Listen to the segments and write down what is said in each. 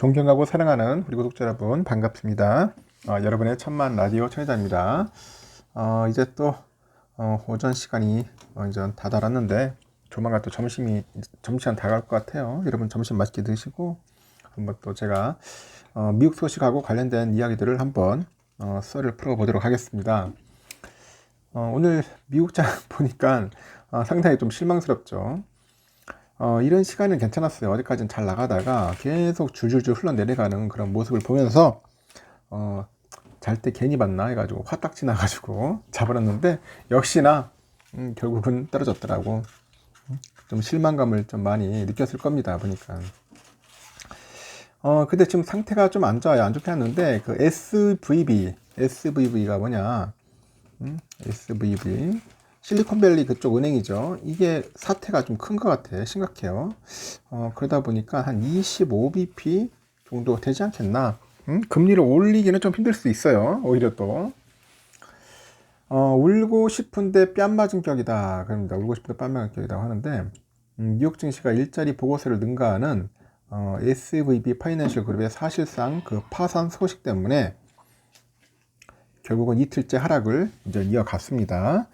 존경하고 사랑하는 우리 구독자 여러분 반갑습니다. 여러분의 천만 라디오 청취자입니다. 이제 또 오전 시간이 이제 다다랐는데 조만간 또 점심시간 다가올 것 같아요. 여러분 점심 맛있게 드시고 한번 또 제가 미국 소식하고 관련된 이야기들을 한번 썰을 풀어보도록 하겠습니다. 오늘 미국장 보니까 상당히 좀 실망스럽죠. 이런 시간은 괜찮았어요. 어디까지는 잘 나가다가 계속 줄줄줄 흘러내려가는 그런 모습을 보면서 잘 때 괜히 봤나 해가지고 화딱 지나가지고 잡아놨는데 역시나 결국은 떨어졌더라고. 좀 실망감을 좀 많이 느꼈을 겁니다. 보니까. 근데 지금 상태가 좀 안 좋아요. 안 좋게 하는데 그 SVB가 뭐냐? SVB 실리콘밸리 그쪽 은행이죠. 이게 사태가 좀 큰 것 같아. 심각해요. 그러다 보니까 한 25bp 정도 되지 않겠나. 금리를 올리기는 좀 힘들 수 있어요. 오히려 또. 울고 싶은데 뺨 맞은 격이다. 그럽니다. 울고 싶은데 뺨 맞은 격이라고 하는데, 뉴욕 증시가 일자리 보고서를 능가하는 SVB 파이낸셜 그룹의 사실상 그 파산 소식 때문에 결국은 이틀째 하락을 이제 이어갔습니다.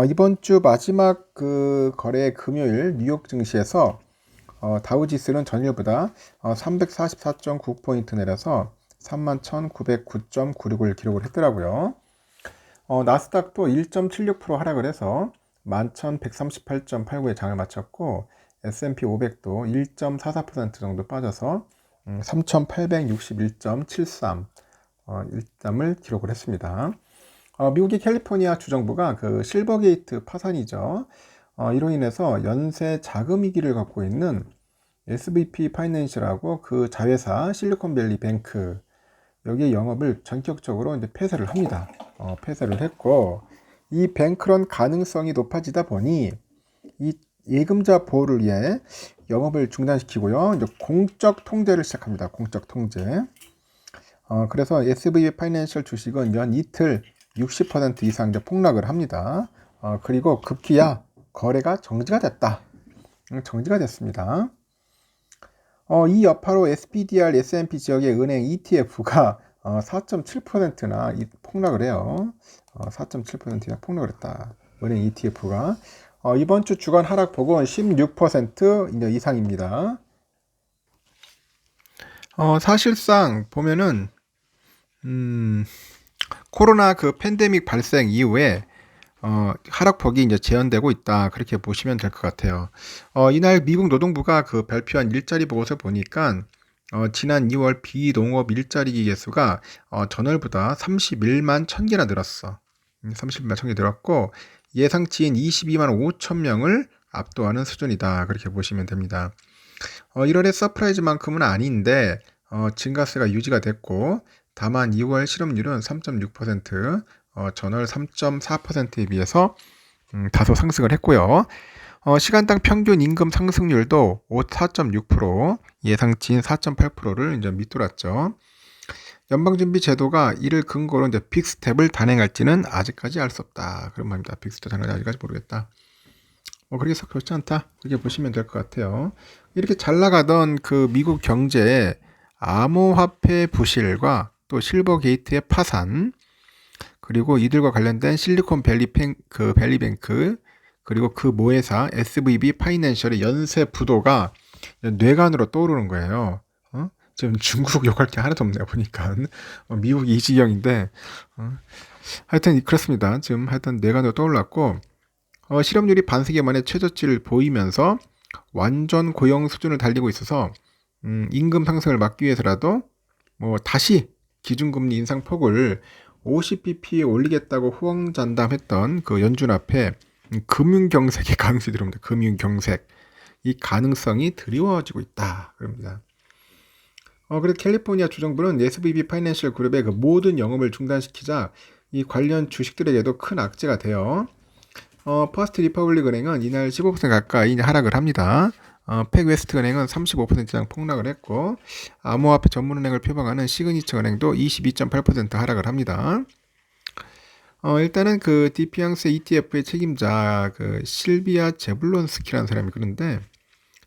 이번 주 마지막 그 거래 금요일 뉴욕 증시에서 다우지수는 전일보다 344.9포인트 내려서 31,909.96을 기록을 했더라고요. 나스닥도 1.76% 하락을 해서 11,138.89에 장을 마쳤고 S&P 500도 1.44% 정도 빠져서 3,861.73 일점을 기록을 했습니다. 미국의 캘리포니아 주정부가 그 실버게이트 파산이죠. 이로 인해서 연쇄 자금 위기를 갖고 있는 SVB 파이낸셜하고 그 자회사 실리콘밸리 뱅크 여기에 영업을 전격적으로 이제 폐쇄를 합니다. 폐쇄를 했고 이 뱅크런 가능성이 높아지다 보니 이 예금자 보호를 위해 영업을 중단시키고요. 이제 공적 통제를 시작합니다. 공적 통제. 그래서 SVB 파이낸셜 주식은 연 이틀 60% 이상 이제 폭락을 합니다. 그리고 급기야 거래가 정지가 됐다. 정지가 됐습니다. 이 여파로 SPDR S&P 지역의 은행 ETF가 4.7%나 폭락을 해요. 4.7%나 폭락을 했다. 은행 ETF가. 이번 주 주간 하락폭은 16% 이상입니다. 사실상 보면은 코로나 그 팬데믹 발생 이후에 하락폭이 이제 재현되고 있다. 그렇게 보시면 될 것 같아요. 이날 미국 노동부가 그 발표한 일자리 보고서 보니까 지난 2월 비농업 일자리 개수가 전월보다 31만 1000개나 늘었어. 31만 1000개 늘었고 예상치인 22만 5천 명을 압도하는 수준이다. 그렇게 보시면 됩니다. 1월의 서프라이즈만큼은 아닌데 증가세가 유지가 됐고 다만 2월 실업률은 3.6%, 전월 3.4%에 비해서 다소 상승을 했고요. 시간당 평균 임금 상승률도 4.6%, 예상치인 4.8%를 이제 밑돌았죠. 연방준비제도가 이를 근거로 이제 빅스텝을 단행할지는 아직까지 알 수 없다. 그런 말입니다. 빅스텝 단행할지 아직까지 모르겠다. 그렇게 썩 좋지 않다. 그렇게 보시면 될 것 같아요. 이렇게 잘 나가던 그 미국 경제의 암호화폐 부실과 또 실버게이트의 파산, 그리고 이들과 관련된 밸리뱅크, 그리고 그 모회사 SVB 파이낸셜의 연쇄 부도가 뇌관으로 떠오르는 거예요. 지금 중국 욕할 게 하나도 없네요. 보니까 미국이 이 지경인데 하여튼 그렇습니다. 지금 하여튼 뇌관으로 떠올랐고 실업률이 반세기 만에 최저치를 보이면서 완전 고용 수준을 달리고 있어서 임금 상승을 막기 위해서라도 다시 기준금리 인상폭을 50bp에 올리겠다고 호언장담했던 그 연준 앞에 금융경색의 가능성이 들어옵니다. 금융경색. 이 가능성이 드리워지고 있다. 그럽니다. 그래서 캘리포니아 주정부는 SVB 파이낸셜 그룹의 그 모든 영업을 중단시키자 이 관련 주식들에게도 큰 악재가 돼요. 퍼스트 리퍼블릭 은행은 이날 15% 가까이 하락을 합니다. 팩웨스트 은행은 35% 이상 폭락을 했고 암호화폐 전문은행을 표방하는 시그니처 은행도 22.8% 하락을 합니다. 일단은 그 디피앙스 ETF의 책임자 그 실비아 제블론스키라는 사람이 그런데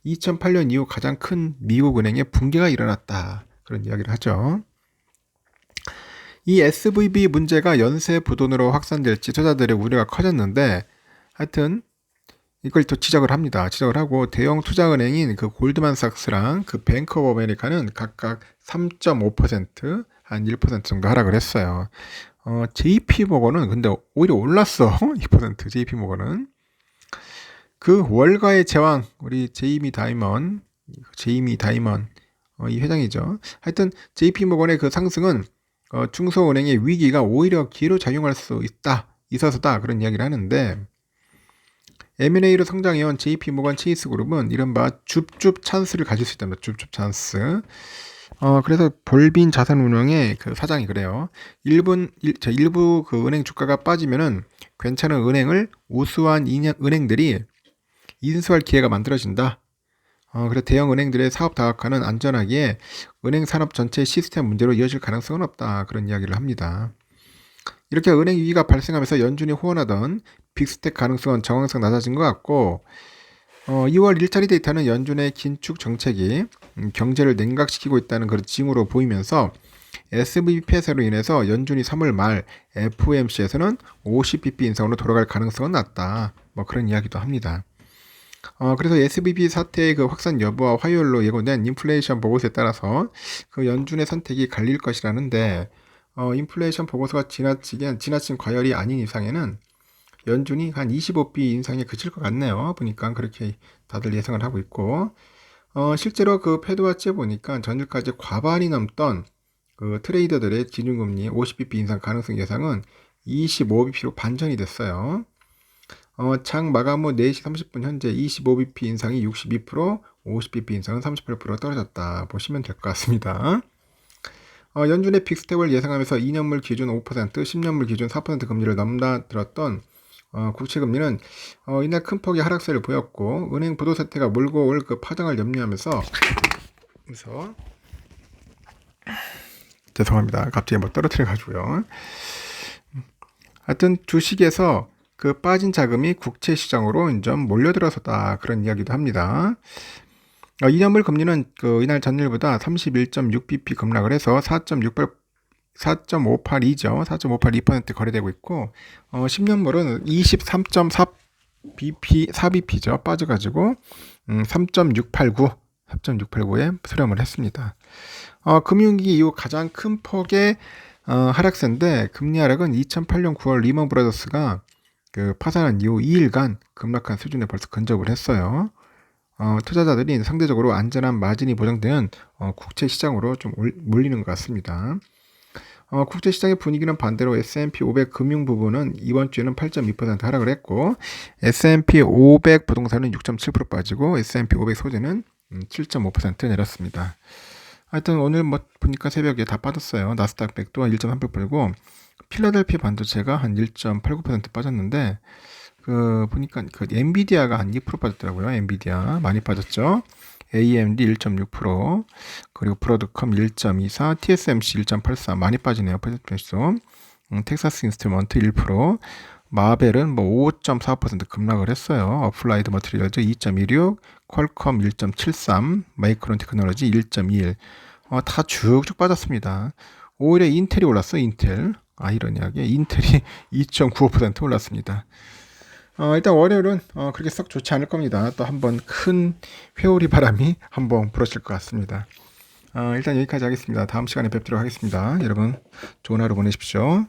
2008년 이후 가장 큰 미국 은행의 붕괴가 일어났다. 그런 이야기를 하죠. 이 SVB 문제가 연쇄 부도로 확산될지 투자자들의 우려가 커졌는데 하여튼 이걸 또 지적을 합니다. 지적을 하고 대형 투자은행인 그 골드만삭스랑 그 뱅크 오브 아메리카는 각각 3.5%, 한 1% 정도 하락을 했어요. JP 모건은 근데 오히려 올랐어. 2% JP 모건은. 그 월가의 제왕 우리 제이미 다이먼 이 회장이죠. 하여튼 JP 모건의 그 상승은 중소은행의 위기가 오히려 기회로 작용할 수 있어서다 그런 이야기를 하는데 M&A로 성장해온 JP모건 체이스그룹은 이른바 줍줍 찬스를 가질 수 있답니다. 줍줍 찬스. 그래서 볼빈 자산운용의 그 사장이 그래요. 일부 그 은행 주가가 빠지면은 괜찮은 은행을 우수한 은행들이 인수할 기회가 만들어진다. 그래서 대형 은행들의 사업 다각화는 안전하기에 은행 산업 전체 시스템 문제로 이어질 가능성은 없다. 그런 이야기를 합니다. 이렇게 은행 위기가 발생하면서 연준이 호언하던 빅스텝 가능성은 정황상 낮아진 것 같고 2월 일자리 데이터는 연준의 긴축 정책이 경제를 냉각시키고 있다는 그런 징후로 보이면서 SVB 폐쇄로 인해서 연준이 3월 말 FOMC에서는 50bp 인상으로 돌아갈 가능성은 낮다. 뭐 그런 이야기도 합니다. 그래서 SVB 사태의 그 확산 여부와 화요일로 예고된 인플레이션 보고서에 따라서 그 연준의 선택이 갈릴 것이라는데 인플레이션 보고서가 지나친 과열이 아닌 이상에는 연준이 한 25bp 인상에 그칠 것 같네요. 보니까 그렇게 다들 예상을 하고 있고 실제로 그 패드와치에 보니까 전일까지 과반이 넘던 그 트레이더들의 기준금리 50bp 인상 가능성 예상은 25bp로 반전이 됐어요. 장 마감 후 4시 30분 현재 25bp 인상이 62%, 50bp 인상은 38% 떨어졌다 보시면 될 것 같습니다. 연준의 빅스텝을 예상하면서 2년물 기준 5%, 10년물 기준 4% 금리를 넘나들었던 국채금리는 이날 큰 폭의 하락세를 보였고 은행 부도 사태가 몰고 올 그 파장을 염려하면서 죄송합니다. 갑자기 뭐 떨어뜨려 가지고요. 하여튼 주식에서 그 빠진 자금이 국채 시장으로 좀 몰려들어서다 그런 이야기도 합니다. 2년물 금리는 그 이날 전일보다 31.6bp 급락을 해서 4.582죠. 4.582% 거래되고 있고 10년물은 23.4bp죠. 빠져가지고 3.689에 수렴을 했습니다. 금융위기 이후 가장 큰 폭의 하락세인데 금리 하락은 2008년 9월 리먼 브라더스가 그 파산한 이후 2일간 급락한 수준에 벌써 근접을 했어요. 투자자들이 상대적으로 안전한 마진이 보장되는 국채 시장으로 좀 몰리는 것 같습니다. 국제 시장의 분위기는 반대로 S&P 500 금융 부분은 이번 주에는 8.2% 하락을 했고 S&P 500 부동산은 6.7% 빠지고 S&P 500 소재는 7.5% 내렸습니다. 하여튼 오늘 뭐 보니까 새벽에 다 빠졌어요. 나스닥 100도 한 1.3% 빠지고 필라델피아 반도체가 한 1.89% 빠졌는데 그 보니까 그 엔비디아가 한 2% 빠졌더라고요. 엔비디아 많이 빠졌죠. AMD 1.6%, 그리고 브로드컴 1.24, TSMC 1.84 많이 빠지네요. 퍼센트수. 텍사스 인스트루먼트 1%, 마벨은 뭐 5.4% 급락을 했어요. 어플라이드 머티리얼즈 2.16, 퀄컴 1.73, 마이크론 테크놀로지 1.21. 다 쭉쭉 빠졌습니다. 오히려 인텔이 올랐어. 인텔. 아이러니하게 인텔이 2.95% 올랐습니다. 일단 월요일은 그렇게 썩 좋지 않을 겁니다. 또 한번 큰 회오리 바람이 한번 불어칠 것 같습니다. 일단 여기까지 하겠습니다. 다음 시간에 뵙도록 하겠습니다. 여러분 좋은 하루 보내십시오.